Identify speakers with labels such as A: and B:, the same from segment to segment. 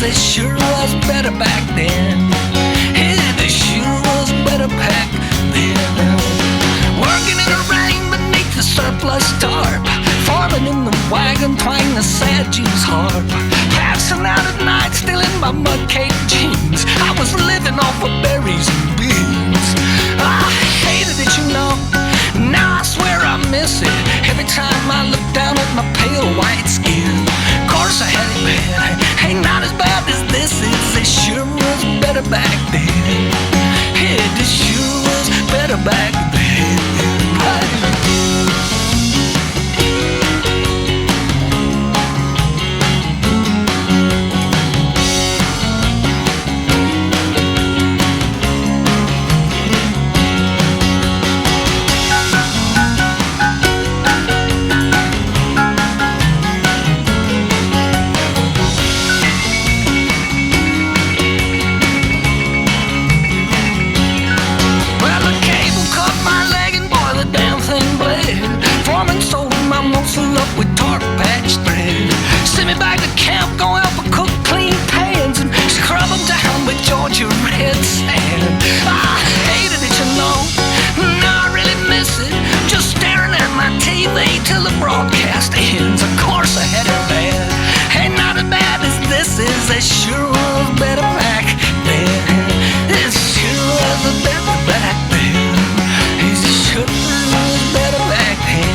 A: It sure was better back then. It sure was better back then. Working in the rain beneath the surplus tarp, farming in the wagon, playing the sad Jew's harp, passing out at night, still in my mud-caked jeans. I was living off of berries and beans. I hated it, you know. Now I swear I miss it every time I look down at my pale white skin. Of course I had it bad, ain't not as bad as this is. It sure was better back then. It sure was better back then. It sure was better back then. It sure was better back then. It sure was better back then. And it sure was better back then.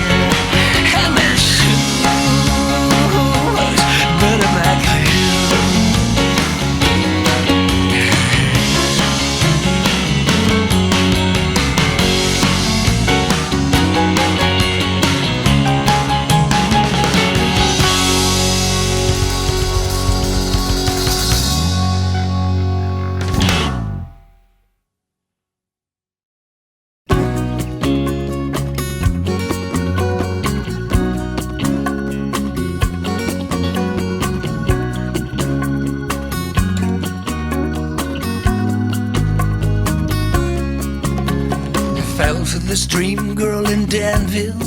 A: This dream girl in Danville,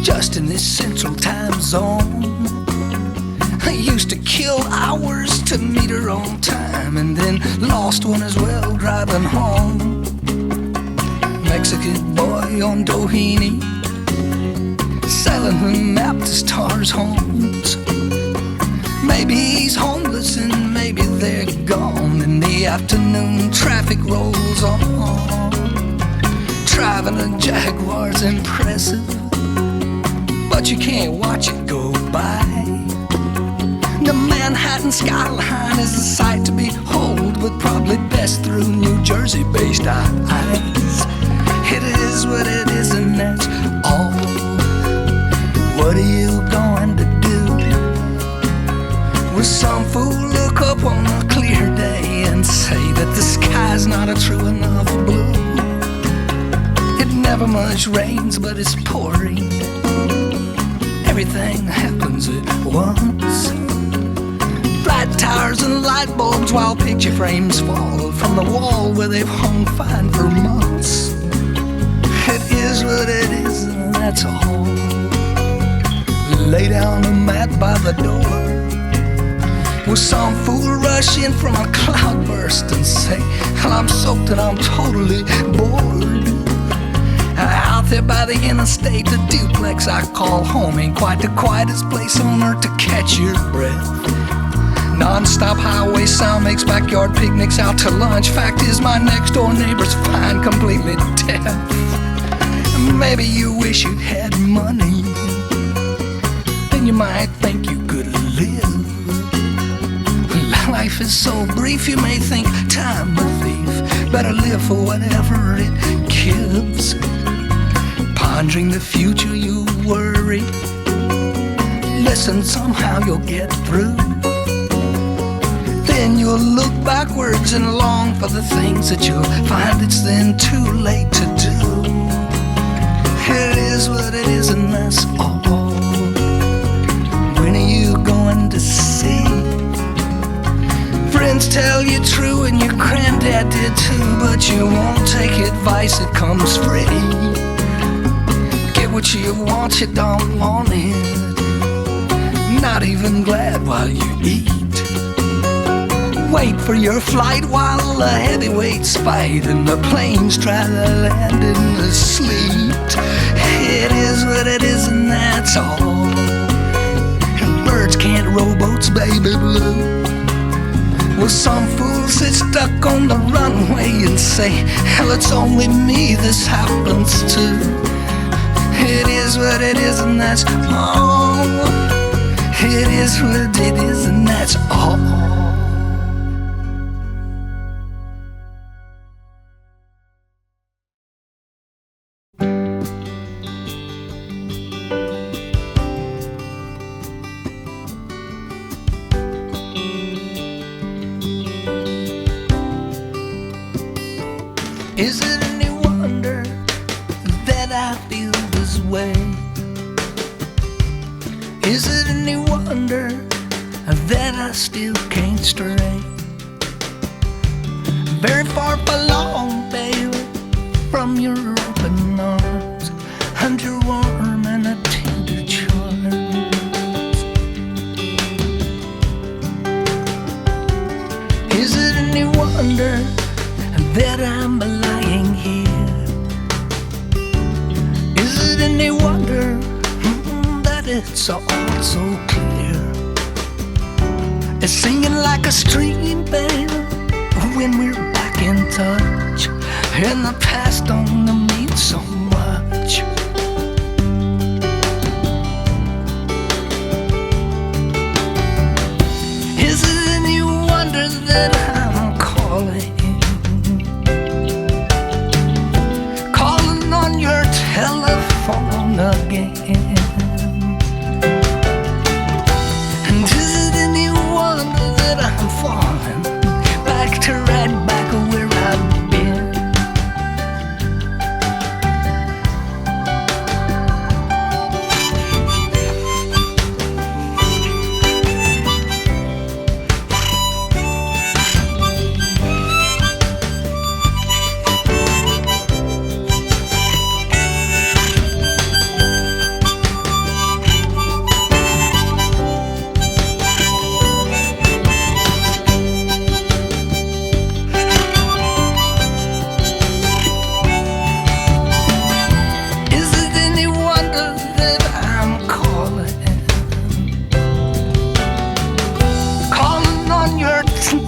A: just in this central time zone. I used to kill hours to meet her on time, and then lost one as well driving home. Mexican boy on Doheny, selling them Baptist homes. Maybe he's homeless and maybe they're gone. In the afternoon traffic rolls on. Driving a Jaguar's impressive, but you can't watch it go by. The Manhattan skyline is a sight to behold, but probably best through New Jersey-based eyes. It is what it is, and that's all. What are you going to do? Will some fool look up on a clear day and say that the sky's not a true enough blue? Never much rains, but it's pouring. Everything happens at once. Flat tires and light bulbs while picture frames fall from the wall where they've hung fine for months. It is what it is, and that's all. Lay down a mat by the door. Will some fool rush in from a cloudburst and say, well, I'm soaked and I'm totally bored? Out there by the interstate, the duplex I call home ain't quite the quietest place on earth to catch your breath. Non-stop highway sound makes backyard picnics out to lunch. Fact is, my next door neighbor's fine, completely deaf. Maybe you wish you had money, then you might think you could live. Life is so brief, you may think time a thief. Better live for whatever it gives. Pondering the future, you worry. Listen, somehow you'll get through. Then you'll look backwards and long for the things that you'll find it's then too late to do. It is what it is, and that's all. When are you going to see? Friends tell you true, and your granddad did too, but you won't take advice, it comes free. Get what you want, you don't want it. Not even glad while you eat. wait for your flight while the heavyweights fight and the planes try to land in the sleet. It is what it is and that's all. And birds can't row boats, baby blue. Well, some fools sit stuck on the runway and say, hell, it's only me this happens to. It is what it is and that's all. It is what it is and that's all. Is it any wonder that I feel this way? Is it any wonder that I still can't stray very far along, baby, from your open arms and your warm and a tender charms? Is it any wonder that I'm lying here? Is it any wonder that it's all so clear? It's singing like a stream, baby, when we're back in touch, and the past don't mean so much. Is it any wonder that I'm calling on your telephone again? And is it any wonder that I'm falling back to right back where I've been?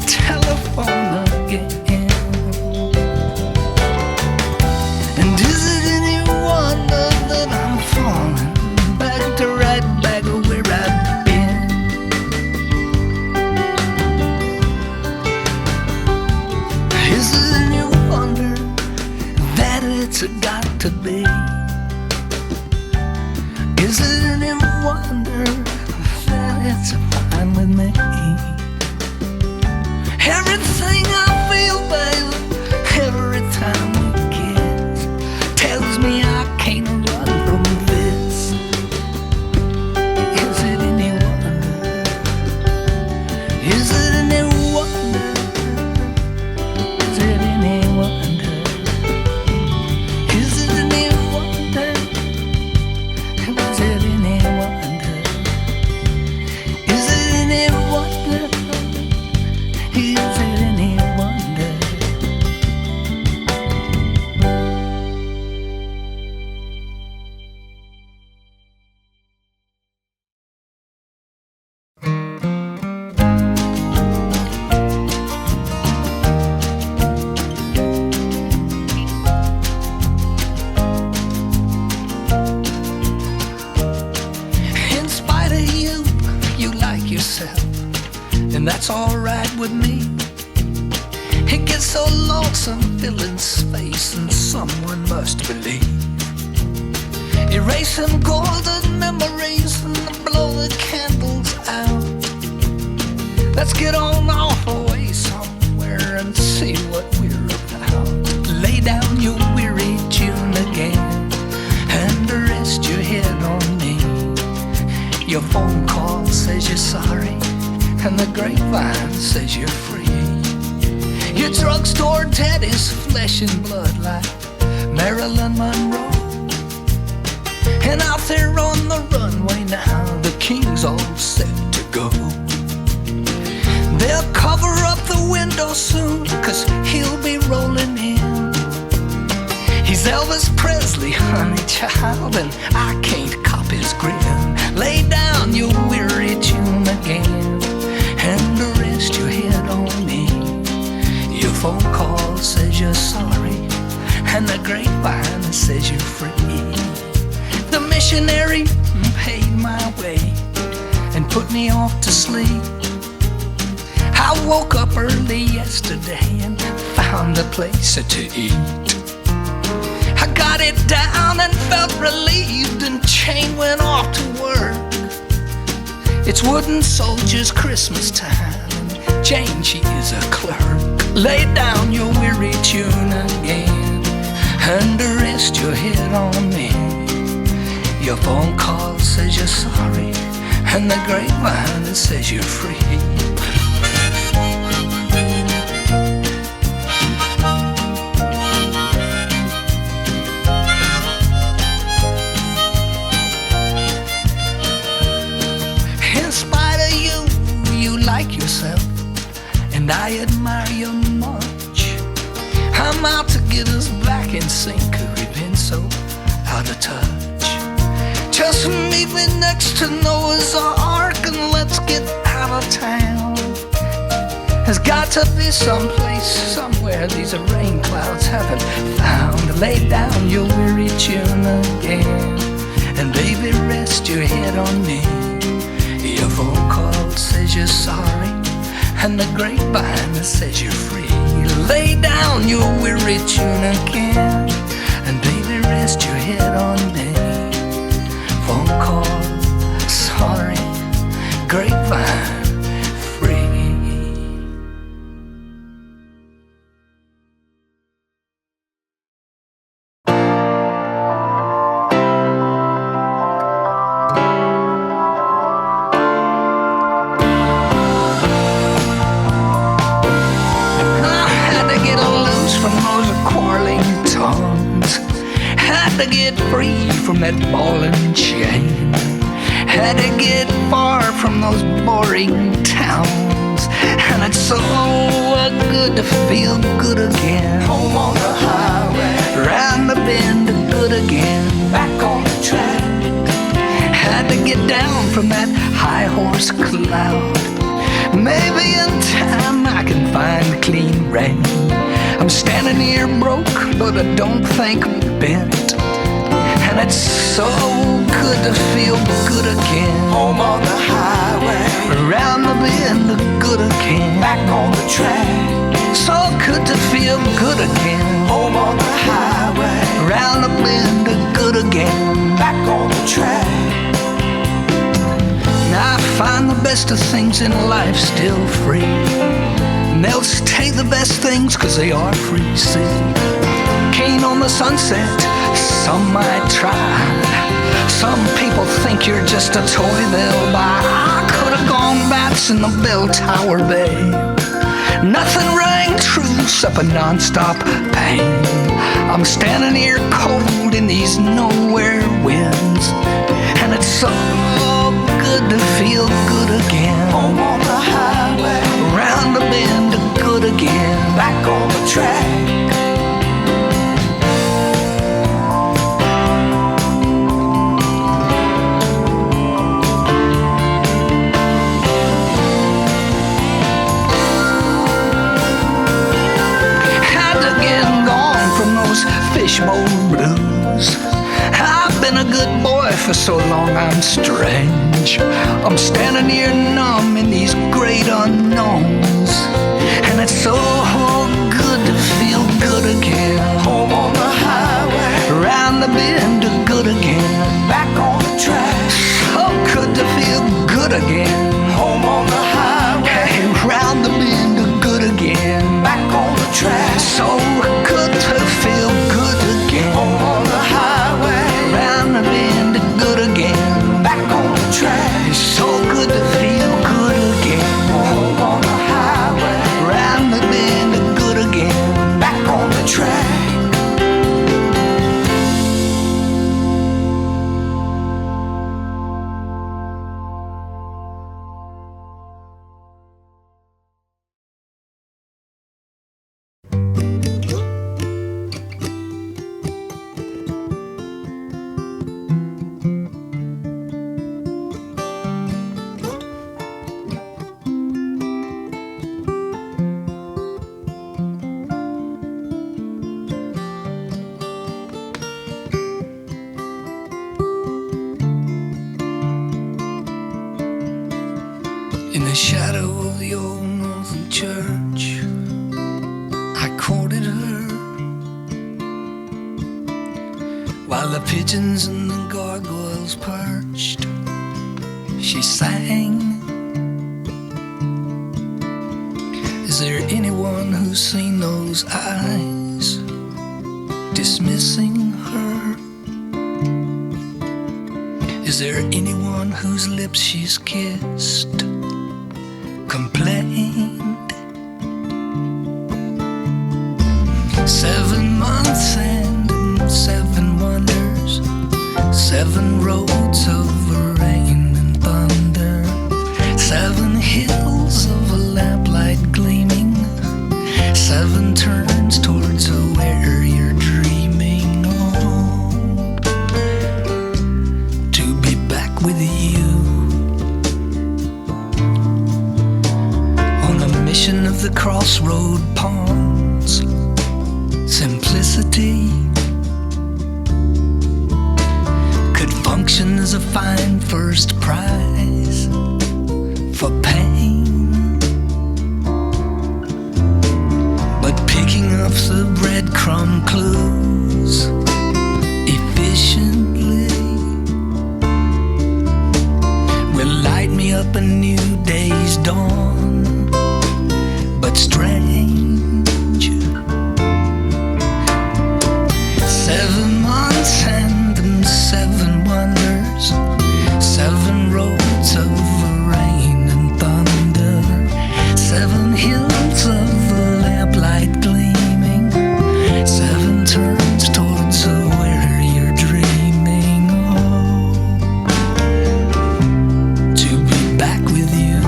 A: Telephone again. And is it any wonder that I'm falling back to right back where I've been? Is it any wonder that it's got to be? Is it any wonder that it's fine with me? Everything I feel, baby, every time we kiss, tells me I can't run from this. Is it any wonder? Is it any wonder? Is it any wonder? Is it any wonder? Is it any wonder? Is it any wonder? Is it any wonder? In spite of you, you like yourself, and that's alright with me. It gets so lonesome filling space, and someone must believe. Erase some golden memories and blow the candles out. Let's get on off away somewhere and see what we're about. Lay down your weary tune again and rest your head on me. Your phone call says you're sorry, and the grapevine says you're free. Your drugstore daddy's flesh and blood like Marilyn Monroe. And out there on the runway now, the king's all set to go. They'll cover up the window soon, 'cause he'll be rolling in. He's Elvis Presley, honey child, and I can't cop his grin. Lay down your weary tune again and rest your head on me. Your phone call says you're sorry, and the grapevine says you're free. The missionary paid my way and put me off to sleep. I woke up early yesterday and found a place to eat. I got it down and felt relieved, and Jane went off to work. It's Wooden Soldier's Christmas time, and Jane, she is a clerk. Lay down your weary tune again and rest your head on me. Your phone call says you're sorry, and the grapevine says you're free. In spite of you, you like yourself, and I admire you much. I'm out to get us back in sync, 'cause we've been so out of touch. Just meet me next to Noah's Ark and let's get out of town. There's got to be some place, somewhere these rain clouds haven't found. Lay down your weary tune again, and baby, rest your head on me. Your phone call says you're sorry, and the grapevine says you're free. Lay down your weary tune again, and baby, rest your head on me. Phone call, sorry, grapevine, free. Had to get free from that ball and chain. Had to get far from those boring towns. And it's so good to feel good again. Home on the highway, round the bend, good again. Back on the track. Had to get down from that high horse cloud. Maybe in time I can find clean rain. I'm standing here broke, but I don't think I'm bent. And it's so good to feel good again. Home on the highway, around the bend, good again. Back on the track. So good to feel good again. Home on the highway, around the bend, good again. Back on the track. Now I find the best of things in life still free. And they'll stay the best things 'cause they are free, see. Cane on the sunset, some might try. Some people think you're just a toy they'll buy. I could have gone bats in the bell tower, babe. Nothing rang true except a non-stop pain. I'm standing here cold in these nowhere winds, and it's so good to feel good again. Home on the highway, around the bend, good again. Back on the track. Fishbowl blues. I've been a good boy for so long I'm strange. I'm standing here numb in these great unknowns, and it's so good to feel good again. Home on the highway, around the bend, good again. Back on the track. So good to feel good again. Home on the highway, around the bend, good again. Back on the track. So good to feel good again. Home on the highway, round the bend, good again. Back on the track. It's so good to feel good again. Home on the highway, round the bend, good again. Back on the track. the shadow of the old northern church, I courted her, while the pigeons and the gargoyles perched. She sang. Is there anyone who's seen those eyes dismissing her? Is there anyone whose lips she's kissed complained? 7 months and 7 wonders, 7 roads of rain and thunder, 7 hills of a lamplight gleaming, 7 turns towards where you're dreaming. Oh, to be back with you on a mission of the Crossroad pawns. Simplicity could function as a fine first prize for pain, but picking up the breadcrumb clues efficiently will light me up a new day's dawn. But strange, 7 months and 7 wonders, 7 roads of rain and thunder, 7 hills of lamplight gleaming, 7 turns towards where you're dreaming. Oh, to be back with you.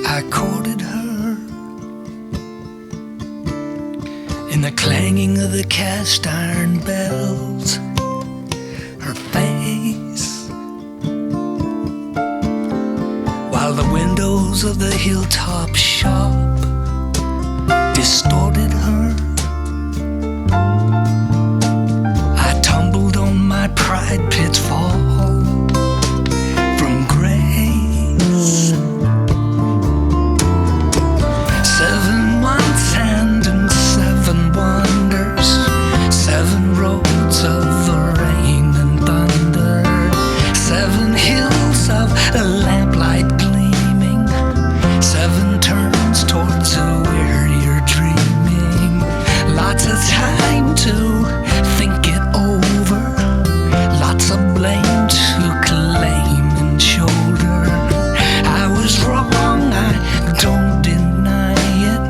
A: I courted her in the clanging of the cast iron bells, her face, while the windows of the hilltop shop distorted her. I tumbled on my pride pitfall from grace. 7 months and 7 wonders, 7 roads of rain and thunder, 7 hills of lamplight gleaming, 7 turns towards where you're dreaming. Lots of time to think it over, lots of blame to claim and shoulder. I was wrong, I don't deny it.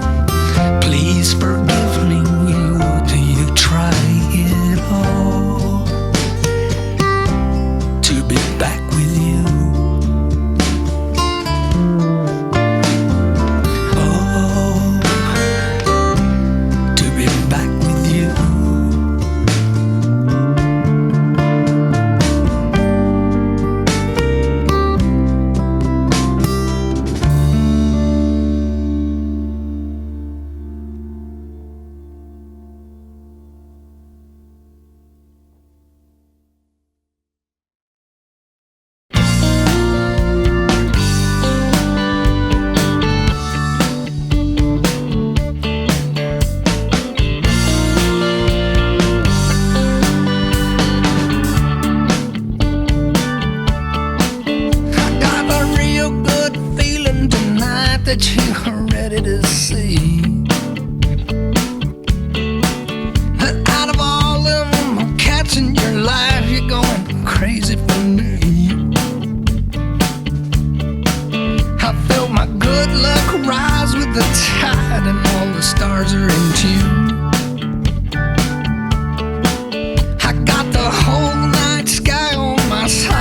A: Please forgive me, would you try it all to be back with you? Oh, to be back with you. That you're ready to see. Out of all them cats in your life, you're going crazy for me. I felt my good luck rise with the tide, and all the stars are in tune. I got the whole night sky on my side.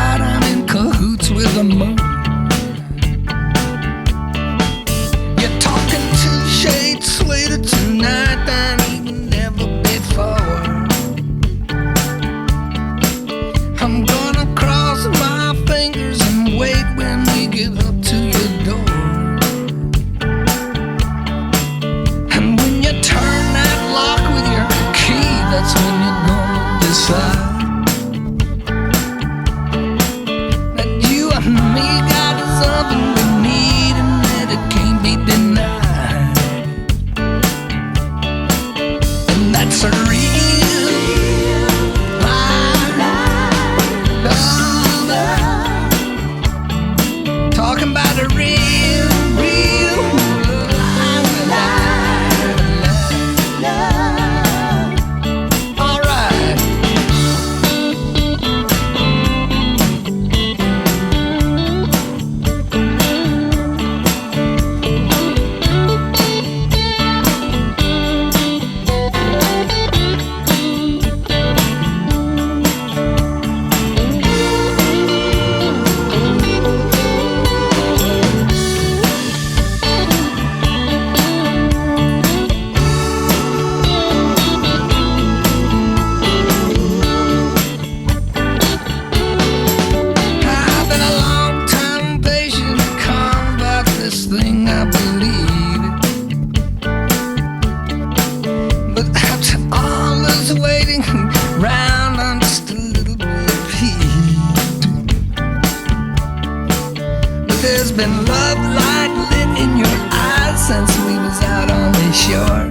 A: was waiting round on just a little bit of heat. But there's been love light lit in your eyes since we was out on the shore.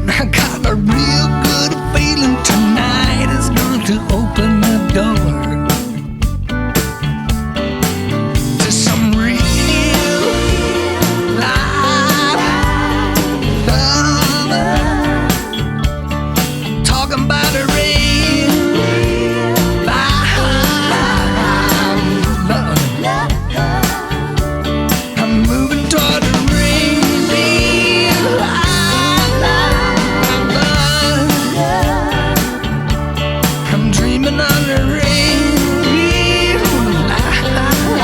A: And I got a real good feeling tonight is going to open the door to some real life love. Talking about a real life love. I'm moving toward a real life love. I'm dreaming on a real life love.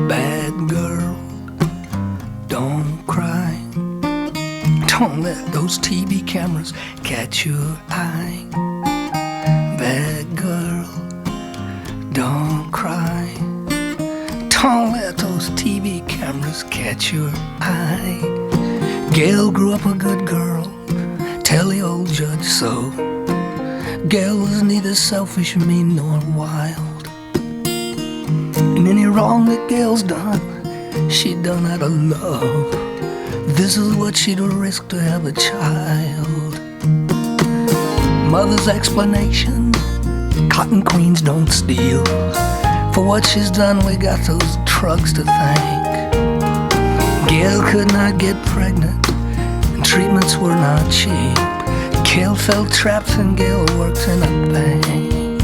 A: Bad girl, don't cry. Don't let those TV cameras catch your eye. Bad girl, don't cry. Don't let those TV cameras catch your eye. Gail grew up a good girl, tell the old judge so. Gail was neither selfish, mean, nor wild. And any wrong that Gail's done, she done out of love. This is what she'd risk to have a child. Mother's explanation, cotton queens don't steal. For what she's done, we got those drugs to thank. Gail could not get pregnant, and treatments were not cheap. Gail fell trapped and Gail worked in a bank.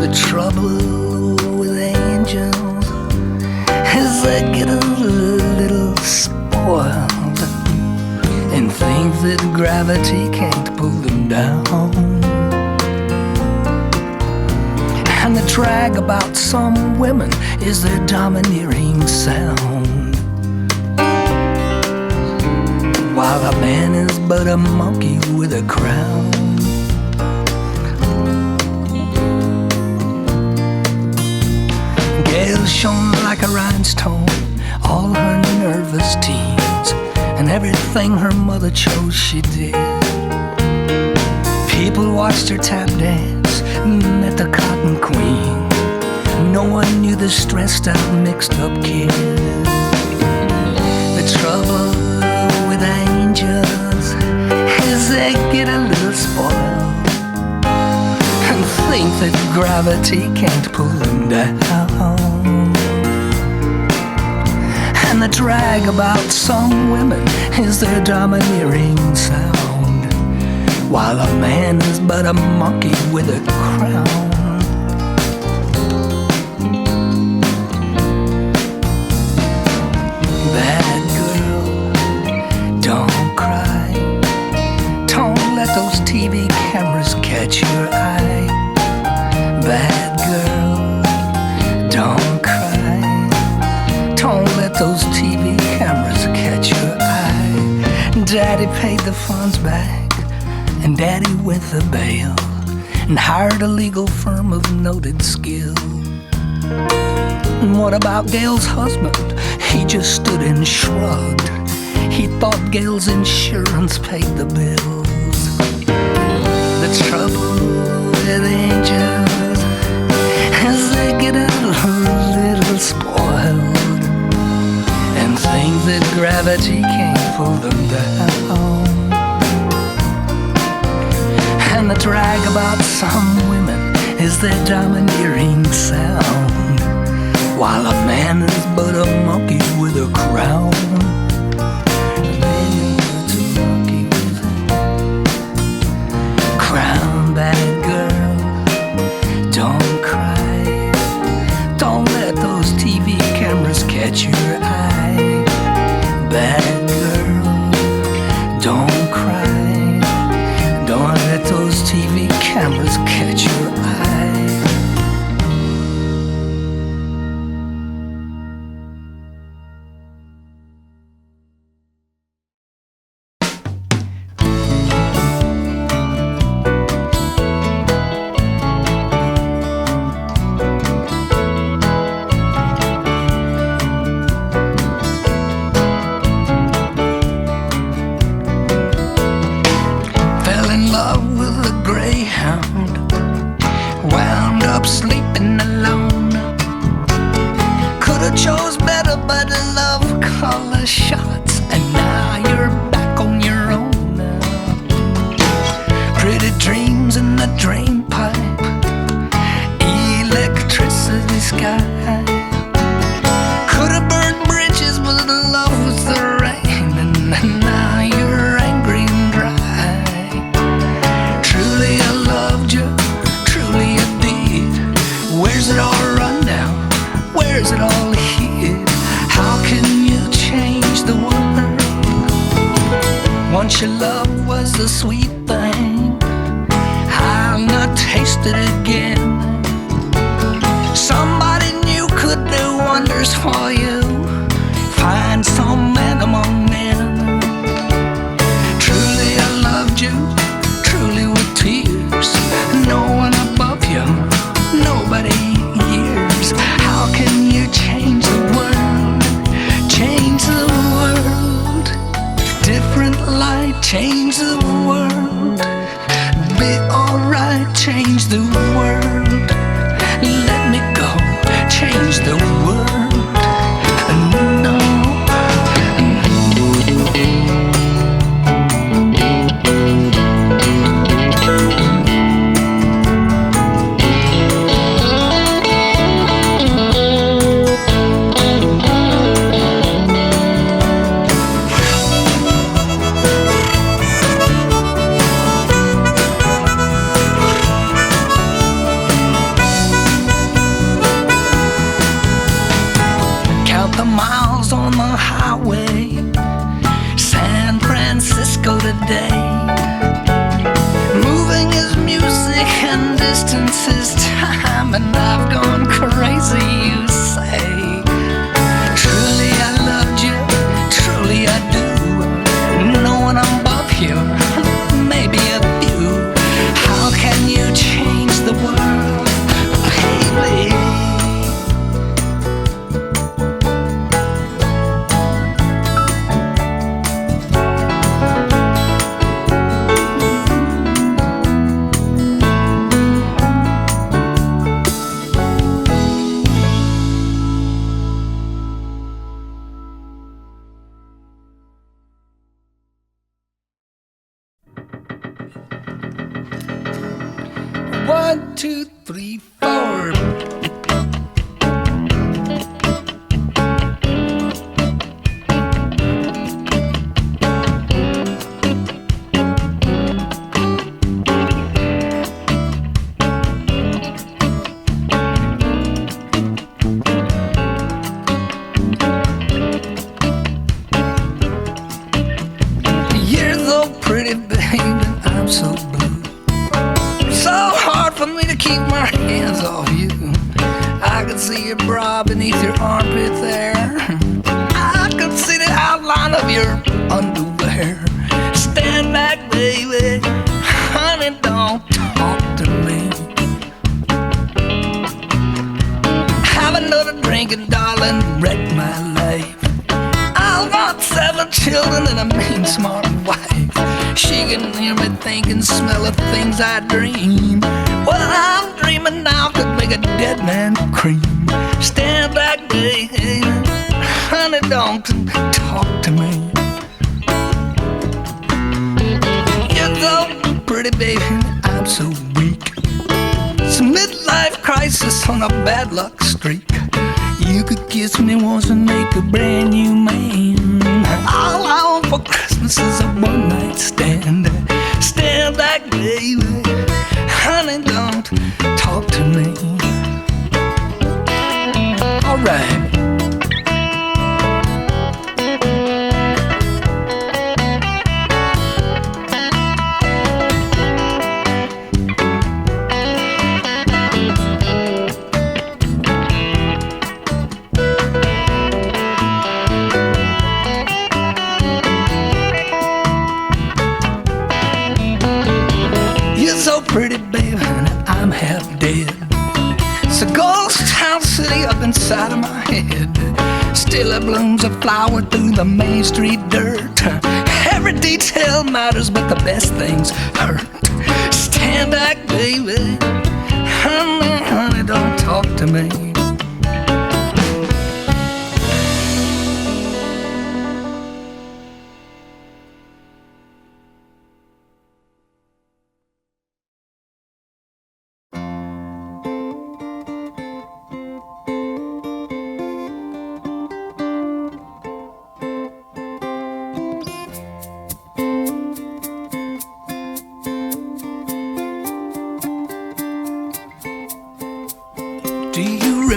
A: The trouble with angels is they get a little spoiled and think that gravity can't pull them down. And the drag about some women is their domineering sound, while a man is but a monkey with a crown. Gail shone like a rhinestone all her nervous teens, and everything her mother chose she did. People watched her tap dance, met the cotton queen. No one knew the stressed out, mixed up kid. The trouble with angels is they get a little spoiled and think that gravity can't pull them down. And the drag about some women is their domineering sound, while a man is but a monkey with a crown. Bad girl, don't cry. Don't let those TV cameras catch your eye. Bad girl, don't cry. Don't let those TV cameras catch your eye. Daddy paid the funds back, and Daddy went the bail and hired a legal firm of noted skill. And what about Gail's husband? He just stood and shrugged. He thought Gail's insurance paid the bills. The trouble with angels is they get a little spoiled and think that gravity can't pull them down. And the drag about some women is their domineering sound, while a man is but a monkey with a crown. A man is a monkey with a crown. Bad girl, don't cry. Don't let those TV cameras catch your eye. Bad girl, Once your love was the sweet thing, I'll not taste it again. Somebody new could do wonders for you. Find some man among men. Truly I loved you, truly with tears. No one above you, nobody years. How can you change the world? Change the world. Different light, change the world. Be alright, change the world. Let me go, change the world. No. The miles on the highway, San Francisco today. Moving is music and distance is time, and I've gone crazy, you say. Truly I loved you, truly I do. No one above you, maybe a few. How can you change the world, baby? One, two, three, four. You're so pretty, baby, I'm so blue. So hard for me to keep my hands off you. I could see your bra beneath your armpit there. I could see the outline of your underwear. Stand back, baby, honey, don't talk to me. Have another drink and darling, wreck my life. I've got 7 children and a mean smart wife. She can hear me think and smell the things I dream. What I'm dreaming now could make a dead man cream. Stand back, baby, honey, don't talk to me. You're so pretty, baby, I'm so weak. It's a midlife crisis on a bad luck streak. You could kiss me once and make a brand new man. All I want for Christmas is a one-night stand. Stand back, baby, honey, don't talk to me. All right. So pretty, baby, I'm half dead. It's a ghost town city up inside of my head. Still it blooms a flower through the Main Street dirt. Every detail matters, but the best things hurt. Stand back, baby, honey, honey, don't talk to me. Do you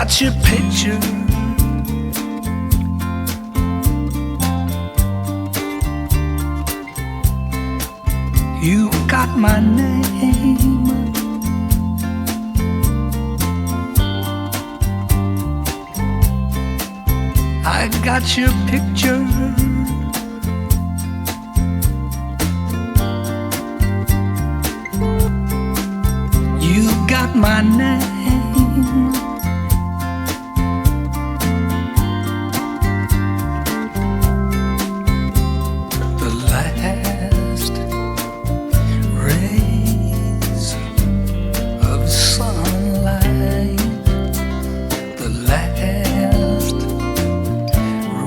A: got your picture. You got my name. I got your picture. You got my name. The last rays of sunlight, the last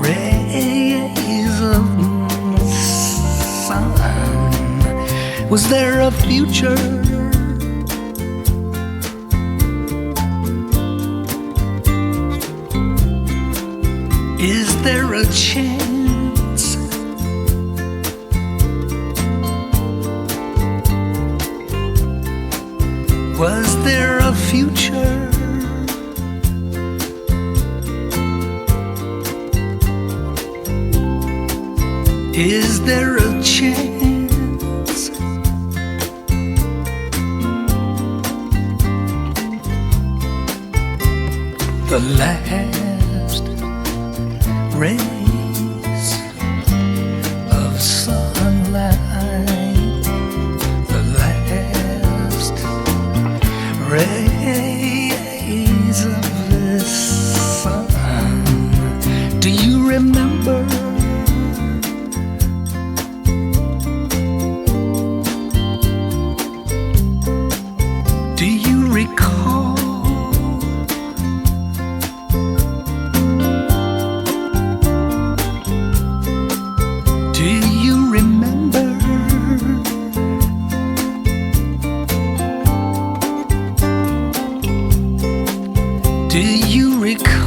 A: rays of the sun. Was there a future? Is there a chance? Was there a future? Is there a chance? The last rays of sunlight, the last rays of the sun. Do you remember? Do you recall? Do you remember? Do you recall?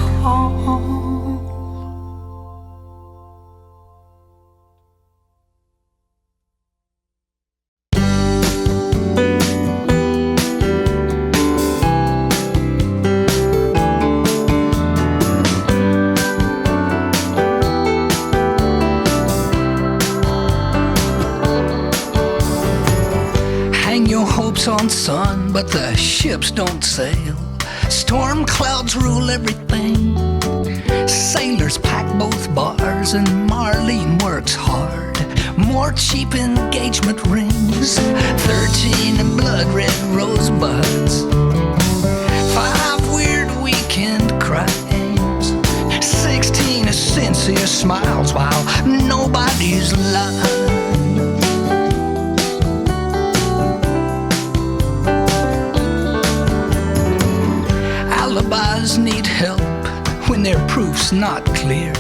A: On sun, but the ships don't sail. Storm clouds rule everything. Sailors pack both bars and Marlene works hard. More cheap engagement rings, 13 blood-red rosebuds, 5 weird weekend crimes, 16 sincere smiles while nobody's lying. Alibis need help when their proof's not clear.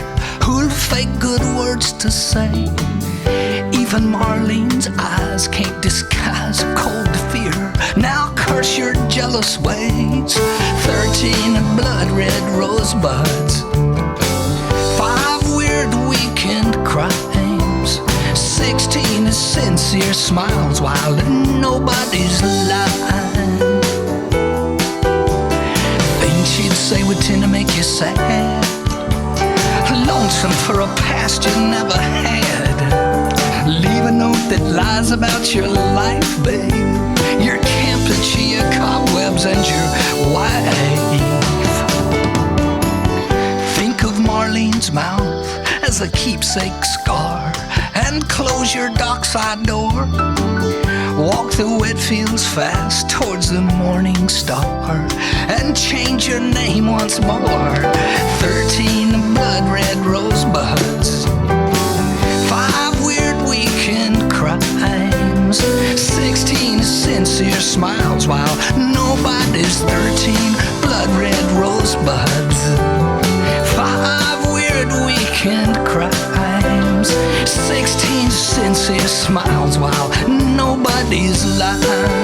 A: Who'll fake good words to say? Even Marlene's eyes can't disguise cold fear. Now curse your jealous ways. 13 blood-red rosebuds, 5 weird weekend crimes, 16 sincere smiles while nobody's lying. She'd say would tend to make you sad, lonesome for a past you never had. Leave a note that lies about your life, babe, your camp, your cobwebs, and your wife. Think of Marlene's mouth as a keepsake scar, and close your dockside door. Walk the wet fields fast towards the morning star, and change your name once more. 13 blood-red rosebuds, 5 weird weekend crimes, 16 sincere smiles while nobody's 13 blood-red rosebuds, 5 weird weekend crimes, 16 sincere smiles while nobody's lying.